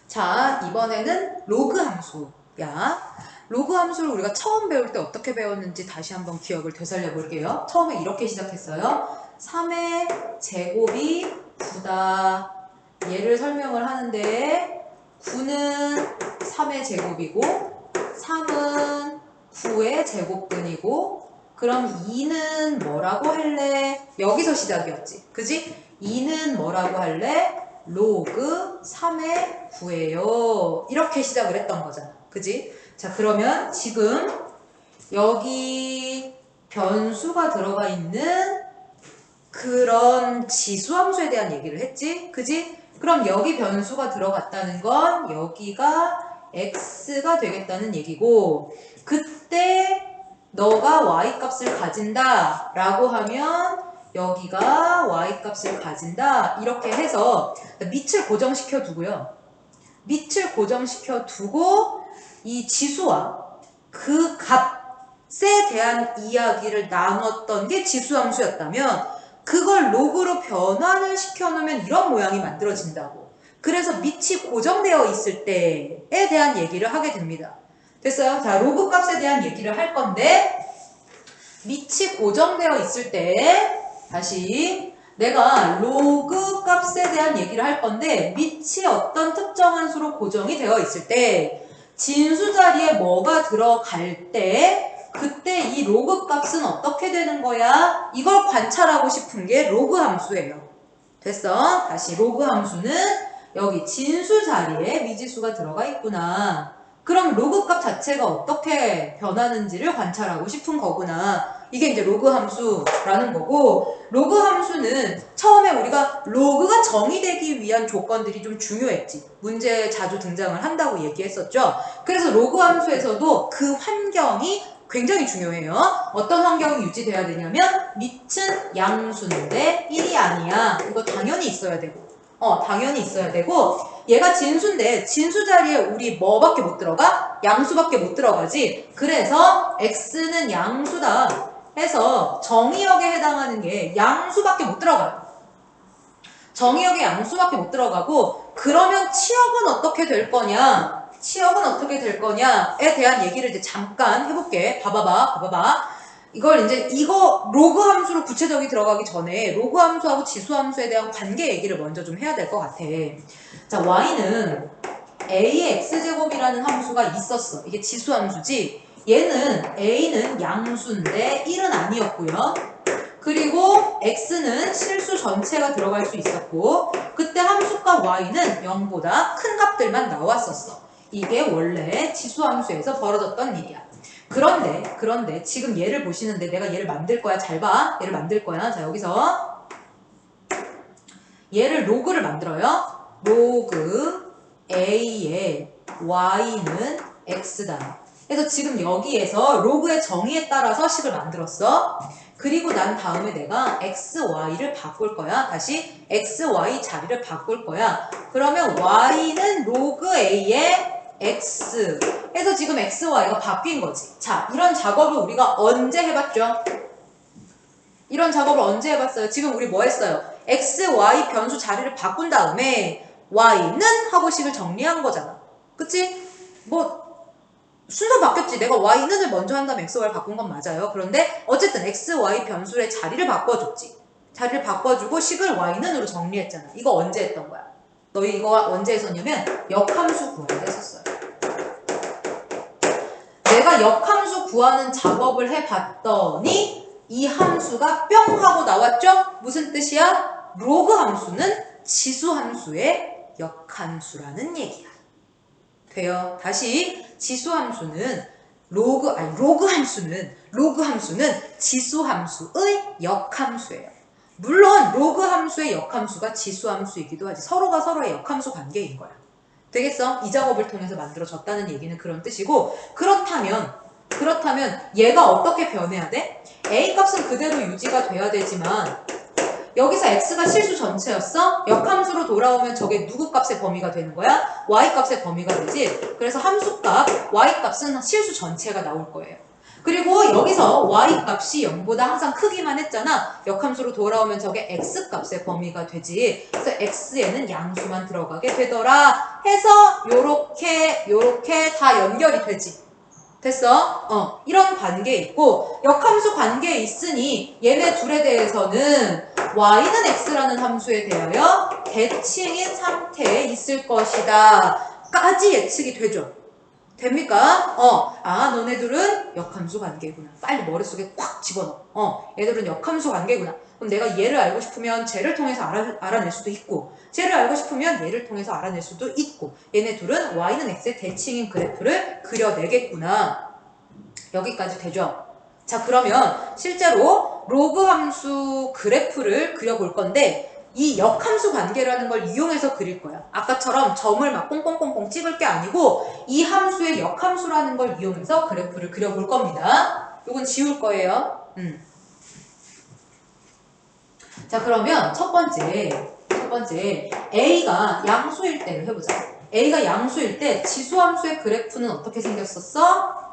자, 이번에는 로그 함수야. 로그 함수를 우리가 처음 배울 때 어떻게 배웠는지 다시 한번 기억을 되살려 볼게요. 처음에 이렇게 시작했어요. 3의 제곱이 9다. 얘를 설명을 하는데 9는 3의 제곱이고 3은 9의 제곱근이고 그럼 2는 뭐라고 할래? 여기서 시작이었지. 그지? 2는 뭐라고 할래? 로그 3의 9예요. 이렇게 시작을 했던 거잖아. 그지? 자, 그러면 지금 여기 변수가 들어가 있는 그런 지수함수에 대한 얘기를 했지? 그지? 그럼 여기 변수가 들어갔다는 건 여기가 x가 되겠다는 얘기고 그때 너가 y값을 가진다 라고 하면 여기가 y값을 가진다 이렇게 해서 밑을 고정시켜 두고요. 밑을 고정시켜 두고 이 지수와 그 값에 대한 이야기를 나눴던 게 지수함수였다면 그걸 로그로 변환을 시켜놓으면 이런 모양이 만들어진다고. 그래서 밑이 고정되어 있을 때에 대한 얘기를 하게 됩니다. 됐어요? 자, 로그 값에 대한 얘기를 할 건데 밑이 고정되어 있을 때 다시 내가 로그 값에 대한 얘기를 할 건데 밑이 어떤 특정한 수로 고정이 되어 있을 때 진수 자리에 뭐가 들어갈 때 그때 이 로그 값은 어떻게 되는 거야? 이걸 관찰하고 싶은 게 로그 함수예요. 됐어? 다시 로그 함수는 여기 진수 자리에 미지수가 들어가 있구나. 그럼 로그 값 자체가 어떻게 변하는지를 관찰하고 싶은 거구나. 이게 이제 로그 함수라는 거고 로그 함수는 처음에 우리가 로그가 정의되기 위한 조건들이 좀 중요했지. 문제에 자주 등장을 한다고 얘기했었죠. 그래서 로그 함수에서도 그 환경이 굉장히 중요해요. 어떤 환경이 유지돼야 되냐면 밑은 양수인데 1이 아니야. 이거 당연히 있어야 되고 당연히 있어야 되고 얘가 진수인데 진수 자리에 우리 뭐밖에 못 들어가? 양수밖에 못 들어가지. 그래서 x는 양수다 해서 정의역에 해당하는 게 양수밖에 못 들어가요. 정의역에 양수밖에 못 들어가고 그러면 치역은 어떻게 될 거냐? 치역은 어떻게 될 거냐에 대한 얘기를 이제 잠깐 해볼게. 봐봐봐. 이걸 이제 이거 로그 함수로 구체적이 들어가기 전에 로그 함수하고 지수 함수에 대한 관계 얘기를 먼저 좀 해야 될 것 같아. 자, y는 ax제곱이라는 함수가 있었어. 이게 지수 함수지. 얘는 a는 양수인데 1은 아니었고요. 그리고 x는 실수 전체가 들어갈 수 있었고 그때 함수값 y는 0보다 큰 값들만 나왔었어. 이게 원래 지수함수에서 벌어졌던 일이야. 그런데 지금 얘를 보시는데 내가 얘를 만들 거야. 잘 봐. 얘를 만들 거야. 자, 여기서 얘를 로그를 만들어요. 로그 a의 y는 x다. 그래서 지금 여기에서 로그의 정의에 따라서 식을 만들었어. 그리고 난 다음에 내가 x, y를 바꿀 거야. 다시 x, y 자리를 바꿀 거야. 그러면 y는 로그 a의 x 해서 지금 x, y가 바뀐 거지. 자, 이런 작업을 우리가 언제 해봤죠? 이런 작업을 언제 해봤어요? 지금 우리 뭐 했어요? x, y 변수 자리를 바꾼 다음에 y는 하고 식을 정리한 거잖아. 그치? 뭐 순서 바뀌었지. 내가 y는을 먼저 한 다음에 x, y를 바꾼 건 맞아요. 그런데 어쨌든 x, y 변수의 자리를 바꿔줬지. 자리를 바꿔주고 식을 y는으로 정리했잖아. 이거 언제 했던 거야? 너희 이거 언제 했었냐면 역함수 구할 때 했었어요. 내가 역함수 구하는 작업을 해봤더니 이 함수가 뿅 하고 나왔죠? 무슨 뜻이야? 로그 함수는 지수 함수의 역함수라는 얘기야. 돼요. 다시 지수 함수는 로그 함수는 지수 함수의 역함수예요. 물론 로그 함수의 역함수가 지수 함수이기도 하지. 서로가 서로의 역함수 관계인 거야. 되겠어? 이 작업을 통해서 만들어졌다는 얘기는 그런 뜻이고 그렇다면 얘가 어떻게 변해야 돼? a 값은 그대로 유지가 돼야 되지만 여기서 x가 실수 전체였어? 역함수로 돌아오면 저게 누구 값의 범위가 되는 거야? y 값의 범위가 되지? 그래서 함수값 y 값은 실수 전체가 나올 거예요. 그리고 여기서 y 값이 0보다 항상 크기만 했잖아. 역함수로 돌아오면 저게 x 값의 범위가 되지. 그래서 x에는 양수만 들어가게 되더라 해서 요렇게 다 연결이 되지. 됐어? 이런 관계 있고 역함수 관계에 있으니 얘네 둘에 대해서는 y는 x라는 함수에 대하여 대칭인 상태에 있을 것이다 까지 예측이 되죠. 됩니까? 너네들은 역함수 관계구나. 빨리 머릿속에 꽉 집어넣어. 얘들은 역함수 관계구나. 그럼 내가 얘를 알고 싶으면 쟤를 통해서 알아낼 수도 있고 쟤를 알고 싶으면 얘를 통해서 알아낼 수도 있고 얘네 둘은 y는 x의 대칭인 그래프를 그려내겠구나. 여기까지 되죠? 자, 그러면 실제로 로그 함수 그래프를 그려볼 건데 이 역함수 관계라는 걸 이용해서 그릴 거야. 아까처럼 점을 막 꽁꽁꽁꽁 찍을 게 아니고 이 함수의 역함수라는 걸 이용해서 그래프를 그려볼 겁니다. 요건 지울 거예요. 자, 그러면 첫 번째 A가 양수일 때를 해보자. A가 양수일 때 지수함수의 그래프는 어떻게 생겼었어?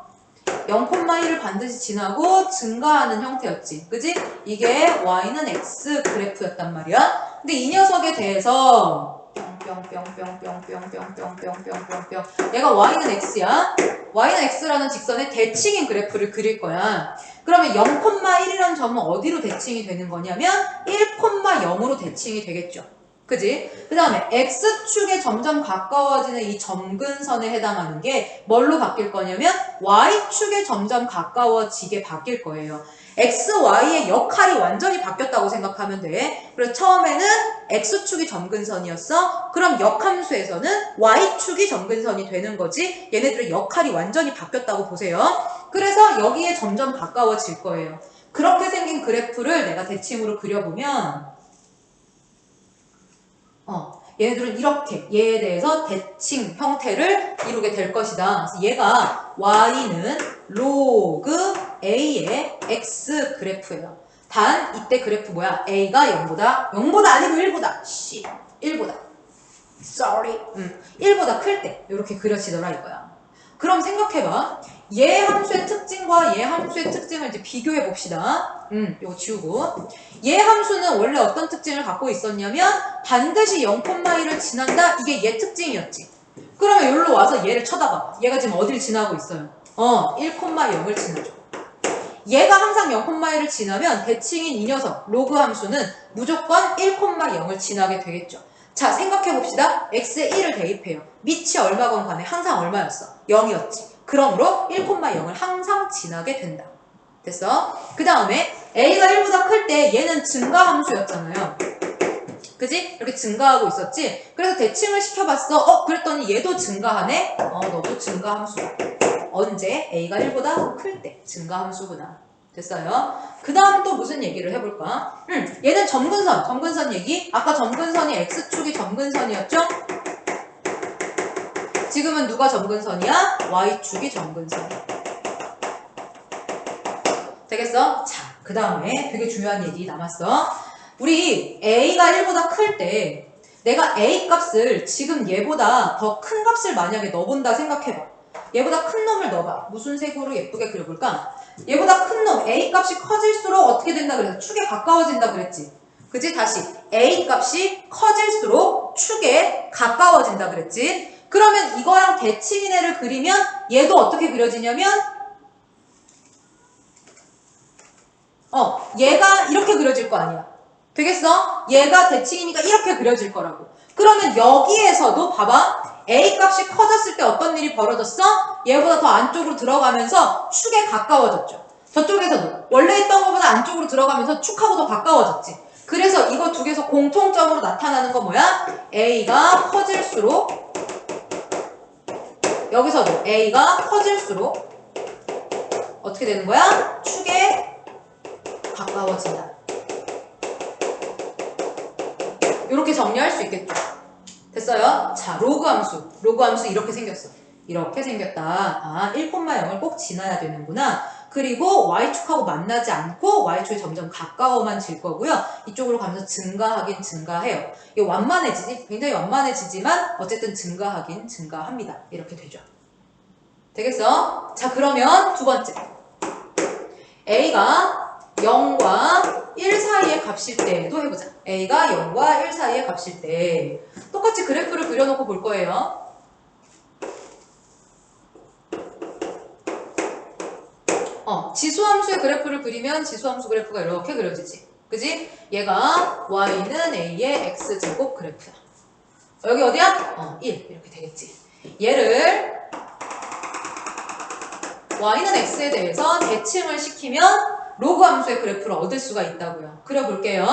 0,1을 반드시 지나고 증가하는 형태였지. 그지? 이게 y는 x 그래프였단 말이야. 근데 이 녀석에 대해서 뿅뿅뿅뿅뿅뿅뿅뿅뿅뿅 얘가 y는 x야. y는 x라는 직선의 대칭인 그래프를 그릴 거야. 그러면 0,1이라는 점은 어디로 대칭이 되는 거냐면 1,0으로 대칭이 되겠죠. 그지? 그 다음에 x축에 점점 가까워지는 이 점근선에 해당하는 게 뭘로 바뀔 거냐면 y축에 점점 가까워지게 바뀔 거예요. x, y의 역할이 완전히 바뀌었다고 생각하면 돼. 그래서 처음에는 x축이 점근선이었어. 그럼 역함수에서는 y축이 점근선이 되는 거지. 얘네들의 역할이 완전히 바뀌었다고 보세요. 그래서 여기에 점점 가까워질 거예요. 그렇게 생긴 그래프를 내가 대칭으로 그려보면 얘네들은 이렇게 얘에 대해서 대칭 형태를 이루게 될 것이다. 그래서 얘가 y는 로그 a의 x 그래프예요. 단 이때 그래프 뭐야? a가 0보다 아니고 1보다 sorry 1보다 클 때 이렇게 그려지더라 이거야. 그럼 생각해봐. 얘 함수의 특징과 얘 함수의 특징을 이제 비교해 봅시다. 이거 지우고. 얘 함수는 원래 어떤 특징을 갖고 있었냐면 반드시 0,1을 지난다. 이게 얘 특징이었지. 그러면 여기로 와서 얘를 쳐다봐. 얘가 지금 어딜 지나고 있어요? 1,0을 지나죠. 얘가 항상 0,1을 지나면 대칭인 이 녀석 로그 함수는 무조건 1,0을 지나게 되겠죠. 자, 생각해봅시다. x에 1을 대입해요. 밑이 얼마건 간에 항상 얼마였어? 0이었지. 그러므로 1,0을 항상 지나게 된다. 됐어? 그 다음에 a가 1보다 클 때 얘는 증가함수였잖아요. 그지? 이렇게 증가하고 있었지? 그래서 대칭을 시켜봤어. 그랬더니 얘도 증가하네? 너도 증가함수다. 언제? a가 1보다 클 때 증가함수구나. 됐어요? 그 다음 또 무슨 얘기를 해볼까? 얘는 점근선 얘기. 아까 점근선이 x축이 점근선이었죠? 지금은 누가 점근선이야? y축이 점근선이야. 되겠어? 자, 그 다음에 되게 중요한 얘기 남았어. 우리 a가 1보다 클 때 내가 a 값을 지금 얘보다 더 큰 값을 만약에 넣어본다 생각해봐. 얘보다 큰 놈을 넣어봐. 무슨 색으로 예쁘게 그려볼까? 얘보다 큰 놈, a 값이 커질수록 어떻게 된다 그랬어? 축에 가까워진다 그랬지? 그치? 다시 a 값이 커질수록 축에 가까워진다 그랬지? 그러면 이거랑 대칭인 애를 그리면 얘도 어떻게 그려지냐면 얘가 이렇게 그려질 거 아니야. 되겠어? 얘가 대칭이니까 이렇게 그려질 거라고. 그러면 여기에서도 봐봐. a 값이 커졌을 때 어떤 일이 벌어졌어? 얘보다 더 안쪽으로 들어가면서 축에 가까워졌죠. 저쪽에서도 원래 있던 것보다 안쪽으로 들어가면서 축하고 더 가까워졌지. 그래서 이거 두 개에서 공통점으로 나타나는 건 뭐야? a가 커질수록 여기서도 a가 커질수록 어떻게 되는 거야? 축에 가까워진다. 이렇게 정리할 수 있겠죠. 됐어요? 자, 로그 함수 이렇게 생겼어. 이렇게 생겼다. 1,0을 꼭 지나야 되는구나. 그리고 y축하고 만나지 않고 y축이 점점 가까워만 질 거고요. 이쪽으로 가면서 증가하긴 증가해요. 이게 완만해지지? 굉장히 완만해지지만 어쨌든 증가하긴 증가합니다. 이렇게 되죠. 되겠어? 자, 그러면 두 번째. A가 0과 1 사이의 값일 때도 해보자. A가 0과 1 사이의 값일 때 똑같이 그래프를 그려놓고 볼 거예요. 지수함수의 그래프를 그리면 지수함수 그래프가 이렇게 그려지지. 그지? 얘가 y는 a의 x제곱 그래프야. 여기 어디야? 1 이렇게 되겠지. 얘를 y는 x에 대해서 대칭을 시키면 로그 함수의 그래프를 얻을 수가 있다고요. 그려볼게요.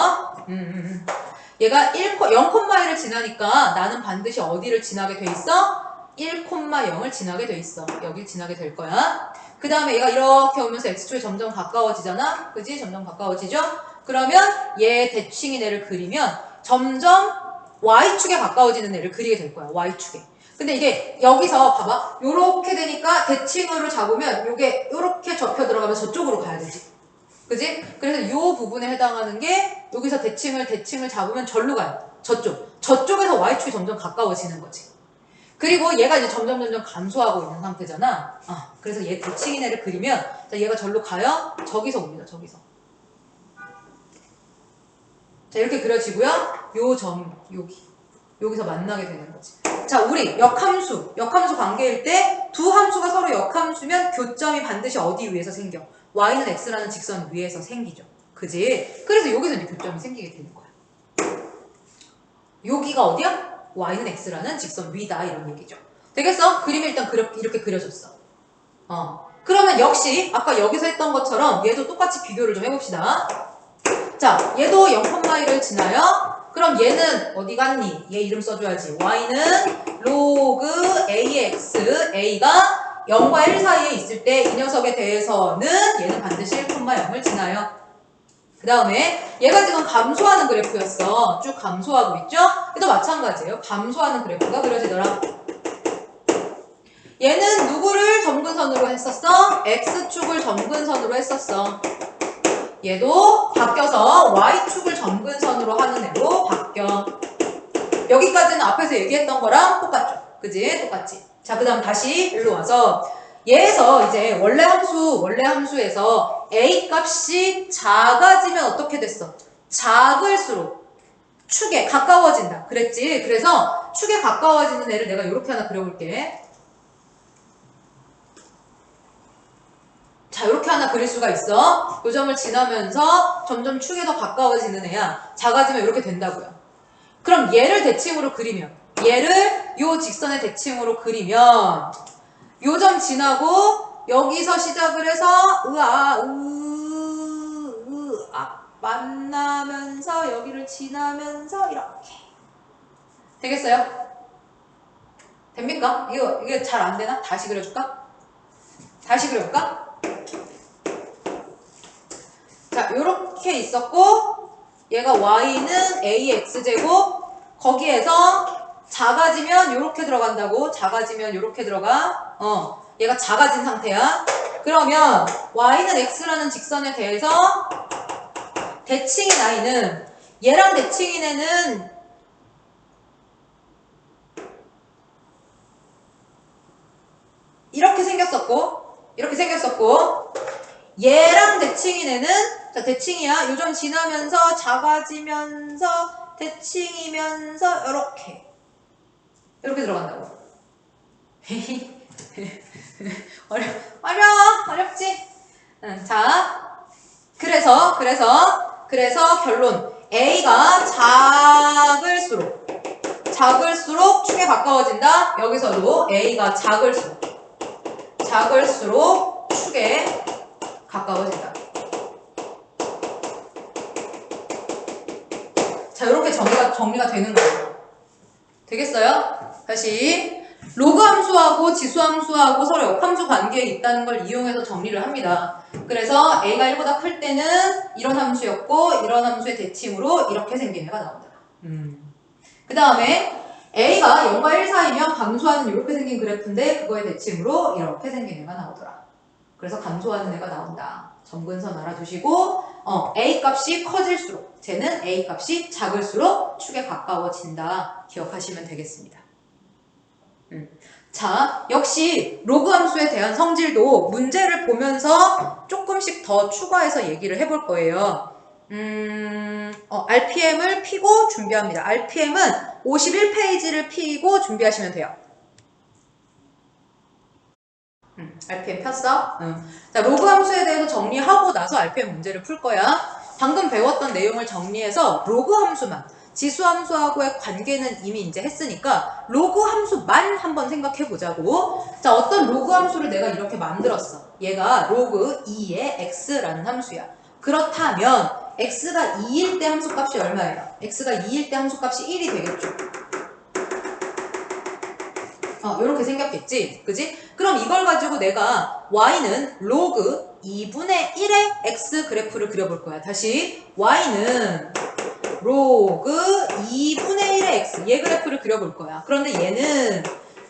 얘가 0,1을 지나니까 나는 반드시 어디를 지나게 돼 있어? 1,0을 지나게 돼 있어. 여길 지나게 될 거야. 그 다음에 얘가 이렇게 오면서 x축에 점점 가까워지잖아? 그지? 점점 가까워지죠? 그러면 얘 대칭인 애를 그리면 점점 y축에 가까워지는 애를 그리게 될 거야. y축에. 근데 이게 여기서 봐봐. 요렇게 되니까 대칭으로 잡으면 요게 요렇게 접혀 들어가면 저쪽으로 가야 되지. 그지? 그래서 요 부분에 해당하는 게 여기서 대칭을 잡으면 절로 가요. 저쪽에서 y축이 점점 가까워지는 거지. 그리고 얘가 이제 점점 감소하고 있는 상태잖아. 그래서 얘 대칭인 애를 그리면 자, 얘가 절로 가요. 저기서 옵니다. 저기서. 자, 이렇게 그려지고요. 요 점 여기서 만나게 되는 거지. 자, 우리 역함수 관계일 때 두 함수가 서로 역함수면 교점이 반드시 어디 위에서 생겨? y는 x라는 직선 위에서 생기죠. 그지? 그래서 여기서 이제 교점이 생기게 되는 거야. 여기가 어디야? y는 x라는 직선 위다 이런 얘기죠. 되겠어? 그림이 일단 이렇게 그려졌어. 그러면 역시 아까 여기서 했던 것처럼 얘도 똑같이 비교를 좀 해봅시다. 자, 얘도 0,1을 지나요. 그럼 얘는 어디 갔니? 얘 이름 써줘야지. y는 로그 ax, a가 0과 1 사이에 있을 때 이 녀석에 대해서는 얘는 반드시 1,0을 지나요. 그 다음에 얘가 지금 감소하는 그래프였어. 쭉 감소하고 있죠? 얘도 마찬가지예요. 감소하는 그래프가 그려지더라. 얘는 누구를 점근선으로 했었어? x축을 점근선으로 했었어. 얘도 바뀌어서 y축을 점근선으로 하는 애로 바뀌어. 여기까지는 앞에서 얘기했던 거랑 똑같죠? 그지? 똑같지? 자, 그 다음 다시 일로 와서 얘에서 이제 원래 함수에서 a 값이 작아지면 어떻게 됐어? 작을수록 축에 가까워진다. 그랬지? 그래서 축에 가까워지는 애를 내가 이렇게 하나 그려볼게. 자, 이렇게 하나 그릴 수가 있어. 요 점을 지나면서 점점 축에 더 가까워지는 애야. 작아지면 이렇게 된다고요. 그럼 얘를 대칭으로 그리면 얘를 요 직선의 대칭으로 그리면 요 점 지나고 여기서 시작을 해서 만나면서 여기를 지나면서 이렇게 되겠어요? 됩니까? 이게 잘 안 되나? 다시 그려줄까? 다시 그려볼까? 자, 요렇게 있었고 얘가 y는 ax제곱 거기에서 작아지면 요렇게 들어간다고. 작아지면 요렇게 들어가. 얘가 작아진 상태야. 그러면 y는 x라는 직선에 대해서 대칭인 i는 얘랑 대칭인 애는 이렇게 생겼었고 얘랑 대칭인 애는 자, 대칭이야. 요 점 지나면서 작아지면서 대칭이면서 이렇게 들어간다고. 어렵지? 자, 그래서 결론 a가 작을수록 축에 가까워진다. 여기서도 a가 작을수록 축에 가까워진다. 자, 이렇게 정리가 되는 거예요. 되겠어요? 다시 로그 함수하고 지수 함수하고 서로 역함수 관계에 있다는 걸 이용해서 정리를 합니다. 그래서 a가 1보다 클 때는 이런 함수였고 이런 함수의 대칭으로 이렇게 생긴 애가 나온다. 그 다음에 a가 0과 1 사이면 감소하는 이렇게 생긴 그래프인데 그거의 대칭으로 이렇게 생긴 애가 나오더라. 그래서 감소하는 애가 나온다. 점근선 알아두시고 a 값이 커질수록 쟤는 a 값이 작을수록 축에 가까워진다. 기억하시면 되겠습니다. 자, 역시 로그 함수에 대한 성질도 문제를 보면서 조금씩 더 추가해서 얘기를 해볼 거예요. RPM을 피고 준비합니다. RPM은 51페이지를 피고 준비하시면 돼요. RPM 폈어? 자, 로그 함수에 대해서 정리하고 나서 RPM 문제를 풀 거야. 방금 배웠던 내용을 정리해서 로그 함수만, 지수 함수하고의 관계는 이미 이제 했으니까 로그 함수만 한번 생각해 보자고. 자, 어떤 로그 함수를 내가 이렇게 만들었어. 얘가 로그 2의 x라는 함수야. 그렇다면 x가 2일 때 함수값이 얼마예요? x가 2일 때 함수값이 1이 되겠죠. 이렇게 생겼겠지? 그지? 그럼 이걸 가지고 내가 y는 로그 2분의 1의 x 그래프를 그려볼 거야. 다시 y는 로그 2분의 1의 x 얘 그래프를 그려볼 거야. 그런데 얘는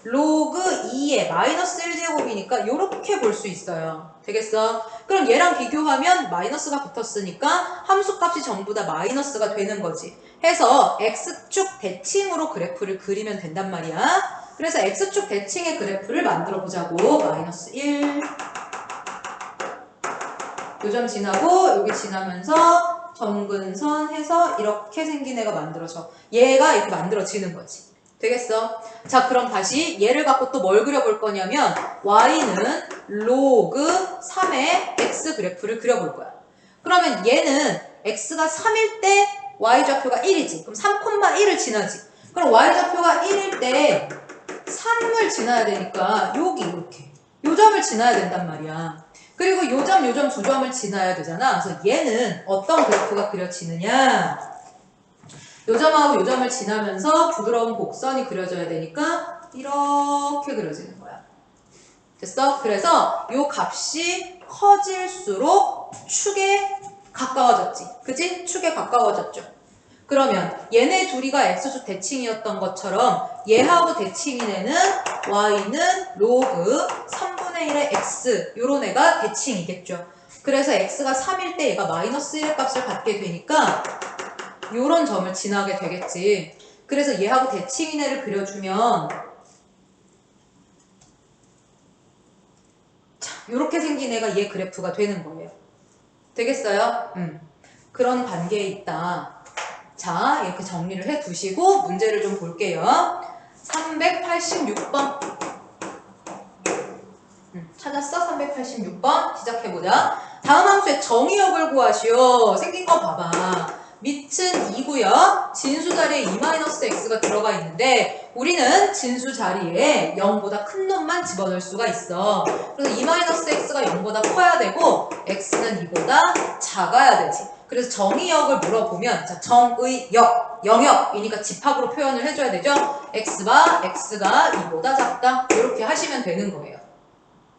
로그 2의 마이너스 1제곱이니까 이렇게 볼 수 있어요. 되겠어? 그럼 얘랑 비교하면 마이너스가 붙었으니까 함수값이 전부 다 마이너스가 되는 거지. 해서 x축 대칭으로 그래프를 그리면 된단 말이야. 그래서 x축 대칭의 그래프를 만들어 보자고. 마이너스 1 요점 지나고 여기 지나면서 점근선 해서 이렇게 생긴 애가 만들어져. 얘가 이렇게 만들어지는 거지. 되겠어? 자, 그럼 다시 얘를 갖고 또 뭘 그려볼 거냐면 y는 로그 3의 x 그래프를 그려볼 거야. 그러면 얘는 x가 3일 때 y좌표가 1이지. 그럼 3,1을 지나지. 그럼 y좌표가 1일 때 3을 지나야 되니까 여기 이렇게 요점을 지나야 된단 말이야. 그리고 요점 두 점을 지나야 되잖아. 그래서 얘는 어떤 그래프가 그려지느냐? 요점하고 요점을 지나면서 부드러운 곡선이 그려져야 되니까 이렇게 그려지는 거야. 됐어? 그래서 요 값이 커질수록 축에 가까워졌지. 그치? 축에 가까워졌죠. 그러면 얘네 둘이가 x축 대칭이었던 것처럼 얘하고 대칭인 애는 y는 로그 3분의 1의 x 요런 애가 대칭이겠죠. 그래서 x가 3일 때 얘가 마이너스 1의 값을 갖게 되니까 요런 점을 지나게 되겠지. 그래서 얘하고 대칭인 애를 그려주면 자, 요렇게 생긴 애가 얘 그래프가 되는 거예요. 되겠어요? 그런 관계에 있다. 자, 이렇게 정리를 해 두시고 문제를 좀 볼게요. 386번. 찾았어? 386번. 시작해보자. 다음 함수의 정의역을 구하시오. 생긴 거 봐봐. 밑은 2고요. 진수 자리에 2-x가 들어가 있는데 우리는 진수 자리에 0보다 큰 놈만 집어넣을 수가 있어. 그래서 2-x가 0보다 커야 되고 x는 2보다 작아야 되지. 그래서 정의역을 물어보면 자, 정의역, 영역이니까 집합으로 표현을 해줘야 되죠. x가 2보다 작다. 이렇게 하시면 되는 거예요.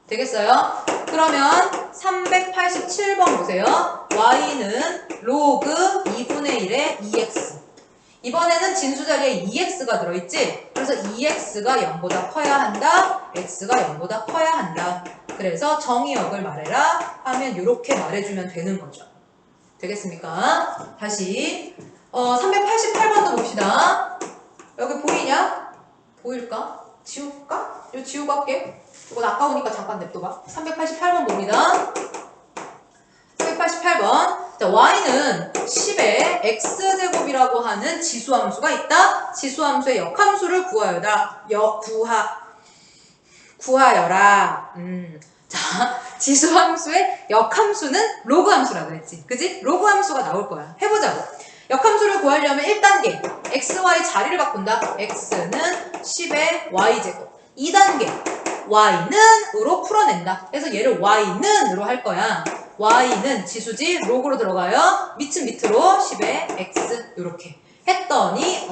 되겠어요? 그러면 387번 보세요. y는 로그 2분의 1의 2x. 이번에는 진수 자리에 2x가 들어있지? 그래서 2x가 0보다 커야 한다. x가 0보다 커야 한다. 그래서 정의역을 말해라 하면 이렇게 말해주면 되는 거죠. 되겠습니까? 다시 388번도 봅시다. 여기 보이냐? 보일까? 지울까? 이거 지우고 할게. 이거 아까우니까 잠깐 냅둬봐. 388번 봅니다. 388번. 자, y는 10의 x제곱이라고 하는 지수함수가 있다. 지수함수의 역함수를 구하여라. 자, 지수함수의 역함수는 로그함수라고 했지. 그지? 로그함수가 나올 거야. 해보자고. 역함수를 구하려면 1단계 x, y 자리를 바꾼다. x는 10의 y제곱. 2단계 y는으로 풀어낸다. 그래서 얘를 y는으로 할 거야. y는 지수지 로그로 들어가요. 밑은 밑으로 10의 x 이렇게 했더니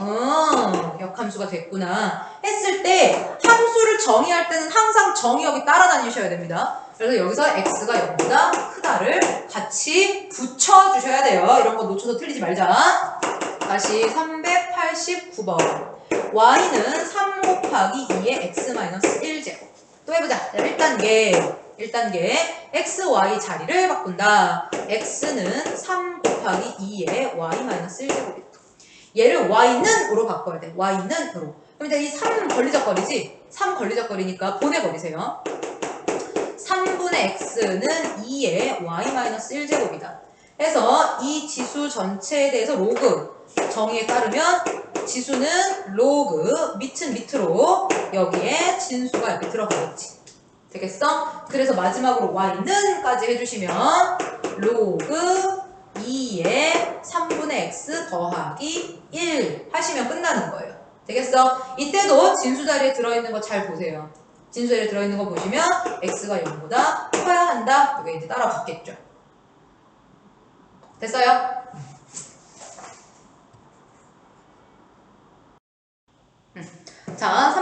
역함수가 됐구나. 했을 때 함수를 정의할 때는 항상 정의역이 따라다니셔야 됩니다. 그래서 여기서 x가 0보다 크다를 같이 붙여주셔야 돼요. 이런 거 놓쳐서 틀리지 말자. 다시 389번. y는 3 곱하기 2의 x-1제곱. 또 해보자. 1단계 x, y 자리를 바꾼다. x는 3 곱하기 2의 y-1제곱이다. 얘를 y는으로 바꿔야 돼. y는으로. 그럼 이제 이 3 걸리적거리지? 3 걸리적거리니까 보내버리세요. 3분의 x는 2의 y-1제곱이다. 해서 이 지수 전체에 대해서 로그 정의에 따르면 지수는 로그 밑은 밑으로 여기에 진수가 이렇게 들어가겠지. 되겠어? 그래서 마지막으로 y는까지 해주시면 로그 2의 3분의 x 더하기 1 하시면 끝나는 거예요. 되겠어? 이때도 진수 자리에 들어있는 거 잘 보세요. 진수 자리에 들어있는 거 보시면 x가 0보다 커야 한다. 이게 이제 따라붙겠죠. 됐어요? 자,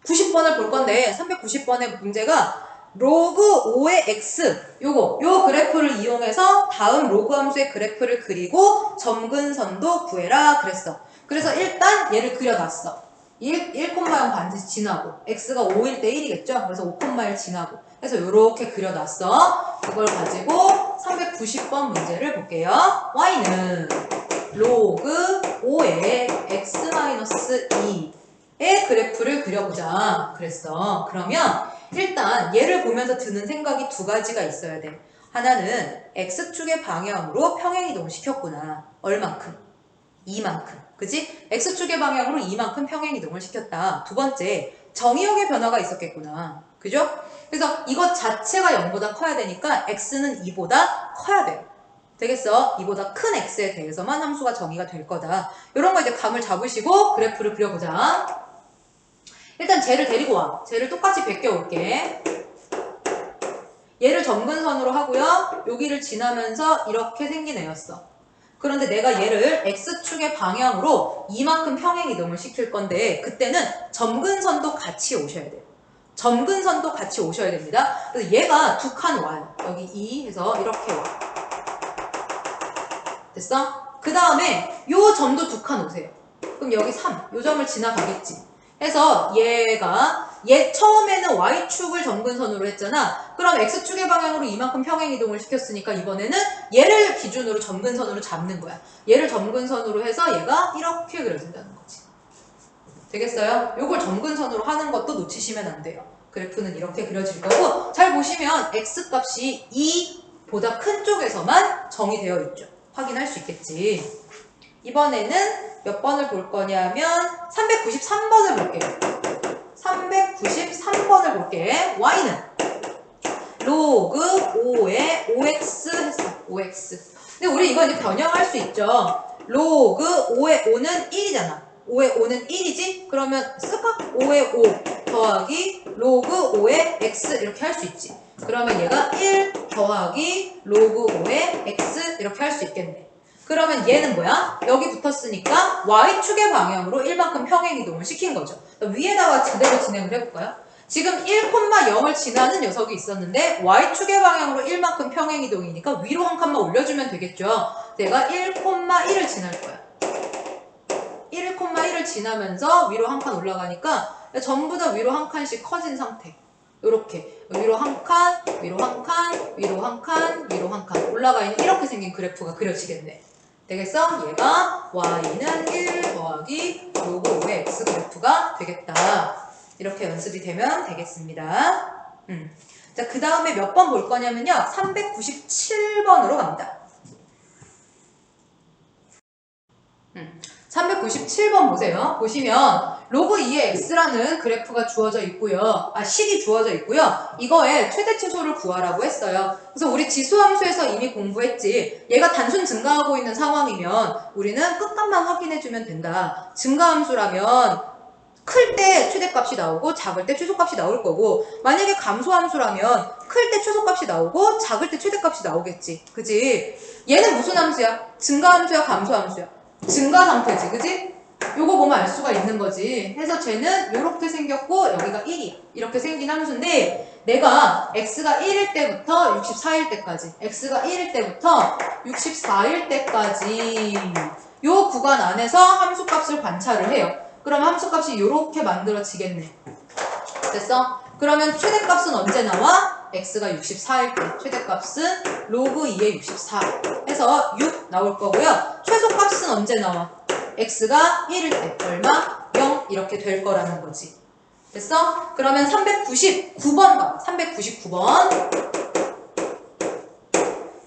390번을 볼 건데 390번의 문제가 로그 5의 x 요 그래프를 이용해서 다음 로그 함수의 그래프를 그리고 점근선도 구해라 그랬어. 그래서 일단 얘를 그려놨어. 1,0 반드시 지나고 x가 5일 때 1이겠죠? 그래서 5,1 지나고 해서 요렇게 그려놨어. 그걸 가지고 390번 문제를 볼게요. y는 로그 5의 x-2의 그래프를 그려보자 그랬어. 그러면 일단 얘를 보면서 드는 생각이 두 가지가 있어야 돼. 하나는 x축의 방향으로 평행이동을 시켰구나. 얼만큼? 이만큼. 그지? x축의 방향으로 이만큼 평행이동을 시켰다. 두 번째, 정의역의 변화가 있었겠구나. 그죠? 그래서 이것 자체가 0보다 커야 되니까 x는 2보다 커야 돼. 되겠어? 이보다 큰 x에 대해서만 함수가 정의가 될 거다. 이런 거 이제 감을 잡으시고 그래프를 그려보자. 일단 쟤를 데리고 와. 쟤를 똑같이 베껴올게. 얘를 점근선으로 하고요. 여기를 지나면서 이렇게 생긴 애였어. 그런데 내가 얘를 x축의 방향으로 이만큼 평행이동을 시킬 건데 그때는 점근선도 같이 오셔야 돼요. 점근선도 같이 오셔야 됩니다. 그래서 얘가 두 칸 와요. 여기 2 해서 이렇게 와. 됐어? 그 다음에 요 점도 두 칸 오세요. 그럼 여기 3, 요 점을 지나가겠지. 해서 얘 처음에는 y축을 점근선으로 했잖아. 그럼 x축의 방향으로 이만큼 평행이동을 시켰으니까 이번에는 얘를 기준으로 점근선으로 잡는 거야. 얘를 점근선으로 해서 얘가 이렇게 그려진다는 거지. 되겠어요? 요걸 점근선으로 하는 것도 놓치시면 안 돼요. 그래프는 이렇게 그려질 거고 잘 보시면 x값이 2보다 큰 쪽에서만 정의되어 있죠. 확인할 수 있겠지. 이번에는 몇 번을 볼 거냐면 393번을 볼게요. 393번을 볼게. y는 로그 5의 5x 했어. 5x. 근데 우리 이거 이제 변형할 수 있죠. 로그 5의 5는 1이잖아. 5의 5는 1이지? 그러면 쓸까? 5의 5 더하기 로그 5의 x 이렇게 할 수 있지. 그러면 얘가 1 더하기 로그 5의 x 이렇게 할 수 있겠네. 그러면 얘는 뭐야? 여기 붙었으니까 y축의 방향으로 1만큼 평행이동을 시킨 거죠. 위에다가 그대로 진행을 해볼까요? 지금 1,0을 지나는 녀석이 있었는데 y축의 방향으로 1만큼 평행이동이니까 위로 한 칸만 올려주면 되겠죠. 내가 1,1을 지날 거야. 1,1을 지나면서 위로 한 칸 올라가니까 전부 다 위로 한 칸씩 커진 상태. 요렇게 위로 한 칸, 위로 한 칸, 위로 한 칸, 위로 한 칸 올라가 있는 이렇게 생긴 그래프가 그려지겠네. 되겠어? 얘가 y는 1 더하기 로그 5의 x 그래프가 되겠다. 이렇게 연습이 되면 되겠습니다. 자, 그 다음에 몇 번 볼 거냐면요. 397번으로 갑니다. 397번 보세요. 보시면 로그 2의 x라는 그래프가 주어져 있고요. 식이 주어져 있고요. 이거에 최대치수를 구하라고 했어요. 그래서 우리 지수함수에서 이미 공부했지. 얘가 단순 증가하고 있는 상황이면 우리는 끝값만 확인해주면 된다. 증가함수라면 클 때 최대값이 나오고 작을 때 최소값이 나올 거고 만약에 감소함수라면 클 때 최소값이 나오고 작을 때 최대값이 나오겠지. 그지? 얘는 무슨 함수야? 증가함수야? 감소함수야? 증가 상태지, 그지? 요거 보면 알 수가 있는 거지. 해서 쟤는 요렇게 생겼고 여기가 1이야. 이렇게 생긴 함수인데 내가 x가 1일 때부터 64일 때까지 x가 1일 때부터 64일 때까지 요 구간 안에서 함수값을 관찰을 해요. 그럼 함수값이 요렇게 만들어지겠네. 됐어? 그러면 최대값은 언제 나와? x가 64일 때 최대값은 로그 2의 64 해서 6 나올 거고요. 최소값은 언제 나와? x가 1일 때 얼마? 0 이렇게 될 거라는 거지. 됐어? 그러면 399번 가. 399번.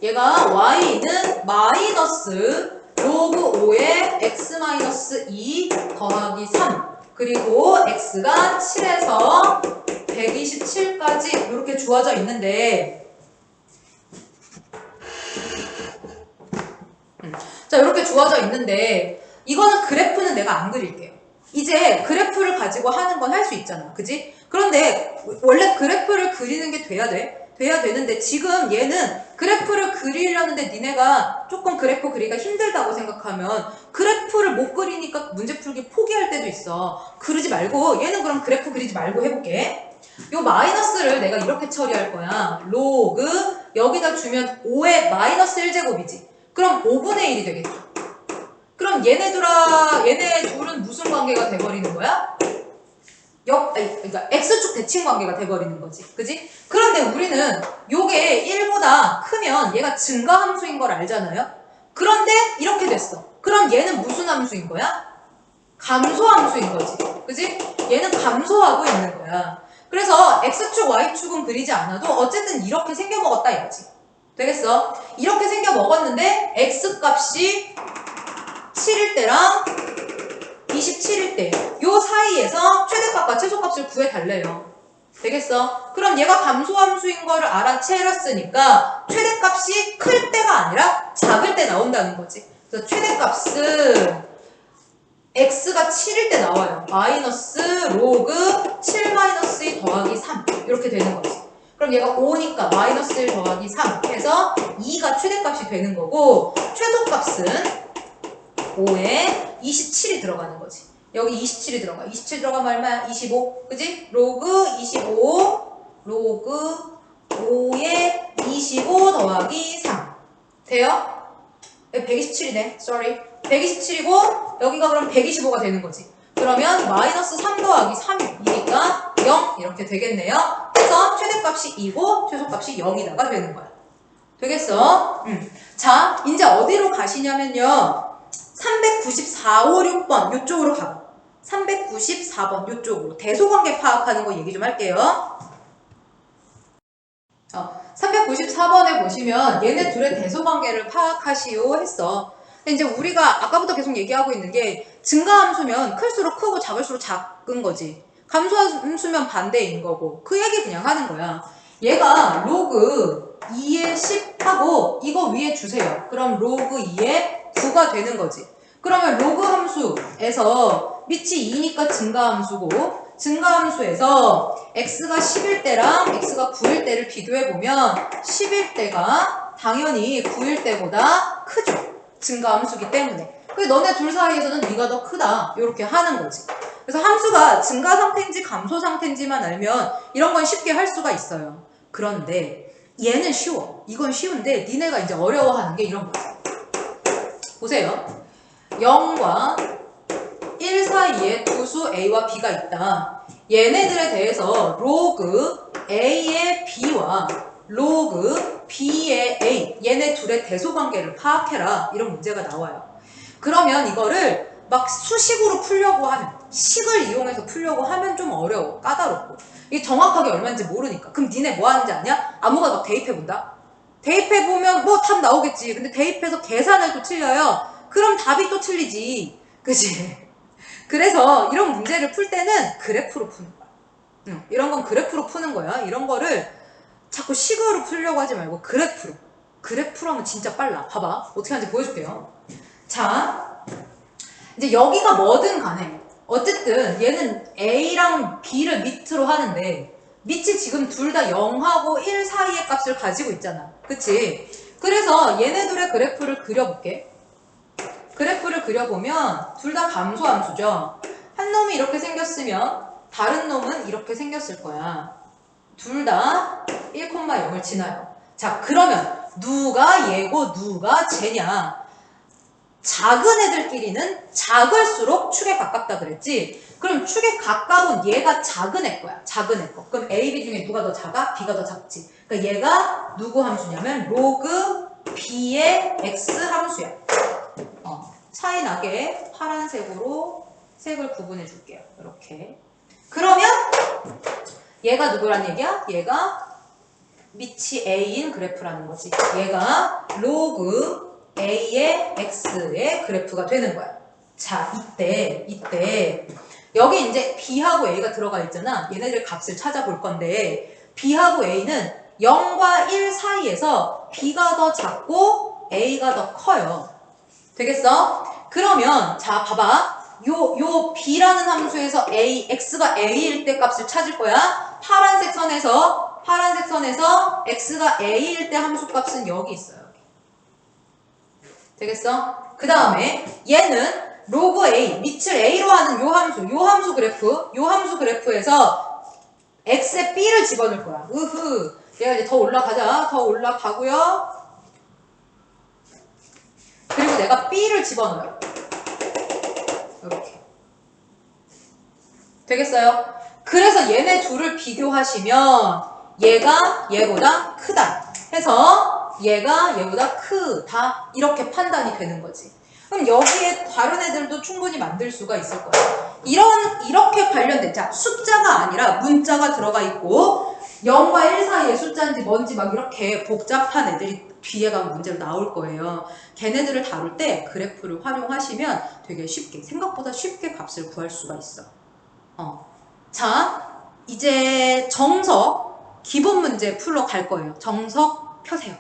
얘가 y는 마이너스 로그 5의 x 마이너스 2 더하기 3 그리고 x가 7에서 127까지 이렇게 주어져 있는데 자 이렇게 주어져 있는데 이거는 그래프는 내가 안 그릴게요. 이제 그래프를 가지고 하는 건 할 수 있잖아. 그지? 그런데 원래 그래프를 그리는 게 돼야 돼. 돼야 되는데 지금 얘는 그래프를 그리려는데 니네가 조금 그래프 그리기가 힘들다고 생각하면 그래프를 못 그리니까 문제 풀기 포기할 때도 있어. 그러지 말고 얘는 그럼 그래프 그리지 말고 해볼게. 요 마이너스를 내가 이렇게 처리할 거야. 로그 여기다 주면 5의 마이너스 1제곱이지. 그럼 5분의 1이 되겠죠. 그럼 얘네 둘은 무슨 관계가 돼버리는 거야? 그러니까 x축 대칭 관계가 돼버리는 거지. 그지? 그런데 우리는 요게 1보다 크면 얘가 증가 함수인 걸 알잖아요? 그런데 이렇게 됐어. 그럼 얘는 무슨 함수인 거야? 감소 함수인 거지. 그지? 얘는 감소하고 있는 거야. 그래서 x축, y축은 그리지 않아도 어쨌든 이렇게 생겨먹었다 이거지. 되겠어? 이렇게 생겨먹었는데 x값이 7일 때랑 27일 때 요 사이에서 최대값과 최소값을 구해달래요. 되겠어? 그럼 얘가 감소함수인 거를 알아채렸으니까 최대값이 클 때가 아니라 작을 때 나온다는 거지. 그래서 최대값은 x가 7일 때 나와요. 마이너스 로그 7 마이너스 2 더하기 3 이렇게 되는 거지. 그럼 얘가 5니까 마이너스 1 더하기 3 해서 2가 최대값이 되는 거고 최소값은 5에 27이 들어가는 거지. 여기 27이 들어가. 27 들어가면 얼마야? 25. 그지? 로그 25 로그 5에 25 더하기 3 돼요? 127이네. sorry. 127이고 여기가 그럼 125가 되는 거지. 그러면 마이너스 3 더하기 3이니까 0 이렇게 되겠네요. 그래서 최대값이 2고 최소값이 0이다가 되는 거야. 되겠어? 자, 이제 어디로 가시냐면요. 394, 5, 6번 이쪽으로 가봐. 394번 이쪽으로 대소관계 파악하는 거 얘기 좀 할게요. 394번에 보시면 얘네 둘의 대소관계를 파악하시오 했어. 근데 이제 우리가 아까부터 계속 얘기하고 있는 게 증가함수면 클수록 크고 작을수록 작은 거지. 감소함수면 반대인 거고 그 얘기 그냥 하는 거야. 얘가 로그 2에 10 하고 이거 위에 주세요. 그럼 로그 2에 9가 되는 거지. 그러면 로그 함수에서 밑이 2니까 증가함수고 증가함수에서 x가 10일 때랑 x가 9일 때를 비교해보면 10일 때가 당연히 9일 때보다 크죠. 증가함수기 때문에. 그래서 너네 둘 사이에서는 네가 더 크다. 이렇게 하는 거지. 그래서 함수가 증가 상태인지 감소 상태인지만 알면 이런 건 쉽게 할 수가 있어요. 그런데 얘는 쉬워. 이건 쉬운데 니네가 이제 어려워하는 게 이런 거지. 보세요. 0과 1 사이에 두 수 a와 b가 있다. 얘네들에 대해서 로그 a의 b와 로그 b의 a 얘네 둘의 대소관계를 파악해라. 이런 문제가 나와요. 그러면 이거를 막 수식으로 풀려고 하면 식을 이용해서 풀려고 하면 좀 어려워. 까다롭고. 이게 정확하게 얼마인지 모르니까. 그럼 니네 뭐 하는지 아냐? 아무거나 막 대입해본다? 대입해보면 뭐 답 나오겠지. 근데 대입해서 계산을 또 틀려요. 그럼 답이 또 틀리지. 그치? 그래서 이런 문제를 풀 때는 그래프로 푸는 거야. 이런 건 그래프로 푸는 거야. 이런 거를 자꾸 식으로 풀려고 하지 말고 그래프로. 그래프로 하면 진짜 빨라. 봐봐. 어떻게 하는지 보여줄게요. 자, 이제 여기가 뭐든 간에 어쨌든 얘는 A랑 B를 밑으로 하는데 밑이 지금 둘 다 0하고 1 사이의 값을 가지고 있잖아. 그치? 그래서 얘네들의 그래프를 그려볼게. 그래프를 그려보면 둘 다 감소함수죠. 한 놈이 이렇게 생겼으면 다른 놈은 이렇게 생겼을 거야. 둘 다 1,0을 지나요. 자, 그러면 누가 얘고 누가 쟤냐? 작은 애들끼리는 작을수록 축에 가깝다 그랬지? 그럼 축에 가까운 얘가 작은 애 거야. 작은 애 거. 그럼 A, B 중에 누가 더 작아? B가 더 작지. 그러니까 얘가 누구 함수냐면 로그 B의 X 함수야. 차이 나게 파란색으로 색을 구분해 줄게요. 이렇게. 그러면 얘가 누구란 얘기야? 얘가 밑이 A인 그래프라는 거지. 얘가 로그 A의 X의 그래프가 되는 거야. 자, 이때 여기 이제 B하고 A가 들어가 있잖아. 얘네들 값을 찾아볼 건데 B하고 A는 0과 1 사이에서 B가 더 작고 A가 더 커요. 되겠어? 그러면 자 봐봐. 요 B라는 함수에서 X가 A일 때 값을 찾을 거야. 파란색 선에서 X가 A일 때 함수 값은 여기 있어요. 되겠어? 그 다음에 얘는 로그 A, 밑을 A로 하는 요 함수 그래프에서 X에 B를 집어넣을 거야. 얘가 이제 더 올라가자. 더 올라가고요. 그리고 내가 B를 집어넣어요. 이렇게. 되겠어요? 그래서 얘네 둘을 비교하시면 얘가 얘보다 크다 해서 얘가 얘보다 크다 이렇게 판단이 되는 거지. 그럼 여기에 다른 애들도 충분히 만들 수가 있을 거예요. 이렇게 관련된 자 숫자가 아니라 문자가 들어가 있고 0과 1 사이의 숫자인지 뭔지 막 이렇게 복잡한 애들이 뒤에 가면 문제로 나올 거예요. 걔네들을 다룰 때 그래프를 활용하시면 되게 생각보다 쉽게 값을 구할 수가 있어. 자, 이제 정석 기본 문제 풀러 갈 거예요. 정석 펴세요.